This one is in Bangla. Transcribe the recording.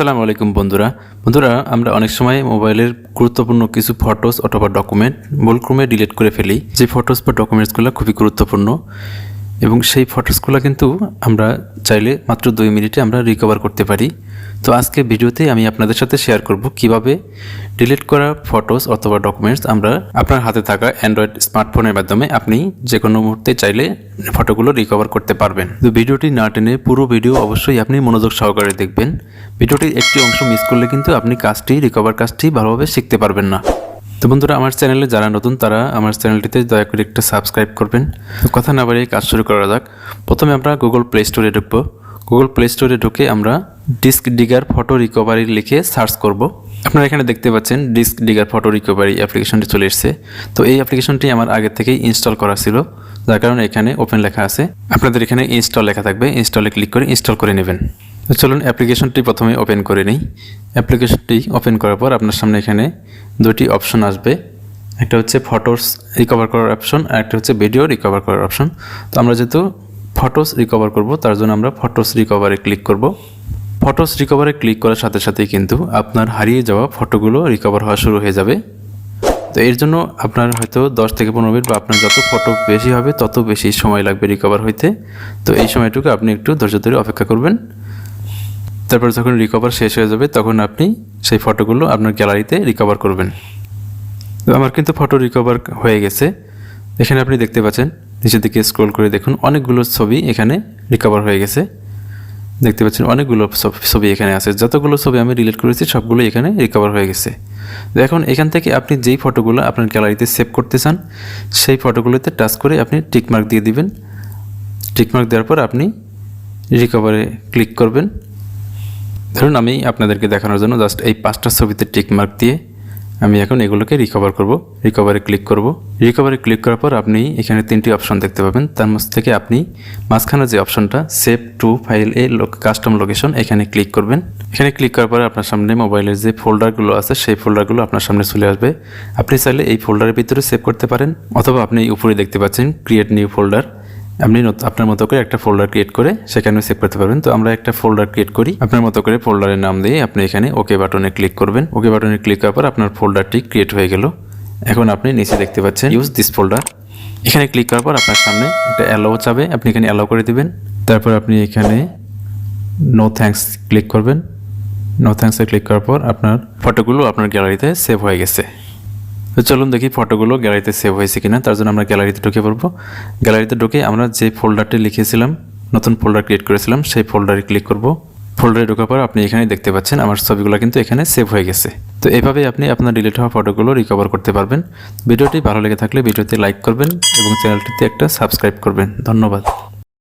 আসসালামু আলাইকুম বন্ধুরা আমরা অনেক সময় মোবাইলের গুরুত্বপূর্ণ কিছু ফটোস অথবা ডকুমেন্ট ভুলক্রমে ডিলিট করে ফেলি। যে ফটোস বা ডকুমেন্টসগুলো খুবই গুরুত্বপূর্ণ এবং সেই ফটোসগুলো কিন্তু আমরা চাইলে মাত্র 2 মিনিটে আমরা রিকভার করতে পারি। তো আজকে ভিডিওতে আমি আপনাদের সাথে শেয়ার করব কিভাবে ডিলিট করা ফটোস অথবা ডকুমেন্টস আমরা আপনার হাতে থাকা অ্যান্ড্রয়েড স্মার্টফোনের মাধ্যমে আপনি যে কোনো মুহূর্তে চাইলে ফটোগুলো রিকভার করতে পারবেন। তো ভিডিওটি না টেনে পুরো ভিডিও অবশ্যই আপনি মনোযোগ সহকারে দেখবেন। ভিডিওটির একটি অংশ মিস করলে কিন্তু আপনি রিকভার কাজটি ভালোভাবে শিখতে পারবেন না। তো বন্ধুরা, আমার চ্যানেলে যারা নতুন তারা আমার চ্যানেলটিতে দয়া করে একটা সাবস্ক্রাইব করবেন। তো কথা না বাড়িয়ে কাজ শুরু করা যাক। প্রথমে আমরা গুগল প্লে স্টোরে ঢুকবো। গুগল প্লে স্টোরে ঢুকে আমরা ডিস্ক ডিগার ফটো রিকভারি লিখে সার্চ করব। আপনারা এখানে দেখতে পাচ্ছেন ডিস্ক ডিগার ফটো রিকভারি অ্যাপ্লিকেশনটি চলে এসেছে। তো এই অ্যাপ্লিকেশনটি আমার আগে থেকেই ইনস্টল করা ছিল, যার কারণে এখানে ওপেন লেখা আছে। আপনাদের এখানে ইনস্টল লেখা থাকবে, ইনস্টলে ক্লিক করে ইনস্টল করে নেবেন। তো চলুন অ্যাপ্লিকেশনটি প্রথমে ওপেন করে নিই। অ্যাপ্লিকেশনটি ওপেন করার পর আপনার সামনে এখানে দুটি অপশন আসবে। একটা হচ্ছে ফটোস রিকভার করার অপশন আর একটা হচ্ছে ভিডিও রিকভার করার অপশন। তো আমরা যেহেতু ফটোস রিকভার করব তার জন্য আমরা ফটোস রিকভারে ক্লিক করব। ফটোস রিকভারে ক্লিক করার সাথে সাথেই কিন্তু আপনার হারিয়ে যাওয়া ফটোগুলো রিকভার হওয়া শুরু হয়ে যাবে। তো এর জন্য আপনার হয়তো 10 থেকে 15 মিনিট বা আপনার যত ফটো বেশি হবে তত বেশি সময় লাগবে রিকভার হইতে। তো এই সময়টুকু আপনি একটু ধৈর্য ধরে অপেক্ষা করবেন। তারপর যখন রিকভার শেষ হয়ে যাবে তখন আপনি সেই ফটোগুলো আপনার গ্যালারিতে রিকভার করবেন। তো আমার কিন্তু ফটো রিকভার হয়ে গেছে। এখানে আপনি দেখতে পাচ্ছেন, নিচের দিকে স্ক্রল করে দেখুন অনেকগুলো ছবি এখানে রিকভার হয়ে গেছে। দেখতে পাচ্ছেন অনেকগুলো ছবি এখানে আছে। যতগুলো ছবি আমি ডিলিট করেছি সবগুলো এখানে রিকভার হয়ে গেছে। এখন এখান থেকে আপনি যেই ফটোগুলো আপনার গ্যালারিতে সেভ করতে চান সেই ফটোগুলোতে টাচ করে আপনি টিকমার্ক দিয়ে দিবেন। টিকমার্ক দেওয়ার পর আপনি রিকভারে ক্লিক করবেন। ধরুন আমি আপনাদেরকে দেখানোর জন্য জাস্ট এই 5টা ছবিতে টিকমার্ক দিয়ে আমি এখন এগুলোকে রিকভার করব। রিকভারে ক্লিক করব। রিকভারে ক্লিক করার পর আপনি এখানে 3টি অপশন দেখতে পাবেন। তার মধ্যে থেকে আপনি মাঝখানে যে অপশনটা সেভ টু ফাইল এ কাস্টম লোকেশন এখানে ক্লিক করবেন। এখানে ক্লিক করার পর আপনার সামনে মোবাইলের যে ফোল্ডারগুলো আছে সেই ফোল্ডারগুলো আপনার সামনে চলে আসবে। আপনি চাইলে এই ফোল্ডারের ভিতরে সেভ করতে পারেন অথবা আপনি উপরে দেখতে পাচ্ছেন ক্রিয়েট নিউ ফোল্ডার, আপনি আপনার মতো করে একটা ফোল্ডার ক্রিয়েট করে সেখানে সেভ করতে পারবেন। তো আমরা একটা ফোল্ডার ক্রিয়েট করি। আপনার মতো করে ফোল্ডারের নাম দিয়ে আপনি এখানে ওকে বাটনে ক্লিক করবেন। ওকে বাটনে ক্লিক করার পর আপনার ফোল্ডারটি ক্রিয়েট হয়ে গেল। এখন আপনি নিচে দেখতে পাচ্ছেন ইউজ দিস ফোল্ডার। এখানে ক্লিক করার পর আপনার সামনে একটা অ্যালাউ চাবে, আপনি এখানে অ্যালাউ করে দিবেন। তারপর আপনি এখানে নো থ্যাঙ্কস ক্লিক করবেন। নো থ্যাঙ্কসে ক্লিক করার পর আপনার ফটোগুলো আপনার গ্যালারিতে সেভ হয়ে গেছে। তো চলুন দেখি ফটোগুলো গ্যালারিতে সেভ হয়েছে কিনা। তার জন্য আমরা গ্যালারিতে ঢুকে পড়বো। গ্যালারিতে ঢুকে আমরা যে ফোল্ডারটি লিখেছিলাম, নতুন ফোল্ডার ক্রিয়েট করেছিলাম, সেই ফোল্ডারে ক্লিক করব। ফোল্ডারে ঢোকার পর আপনি এখানে দেখতে পাচ্ছেন আমার ছবিগুলো কিন্তু এখানে সেভ হয়ে গেছে। তো এভাবেই আপনি আপনার ডিলিট হওয়া ফটোগুলো রিকভার করতে পারবেন। ভিডিওটি ভালো লেগে থাকলে ভিডিওতে লাইক করবেন এবং চ্যানেলটিতে একটা সাবস্ক্রাইব করবেন। ধন্যবাদ।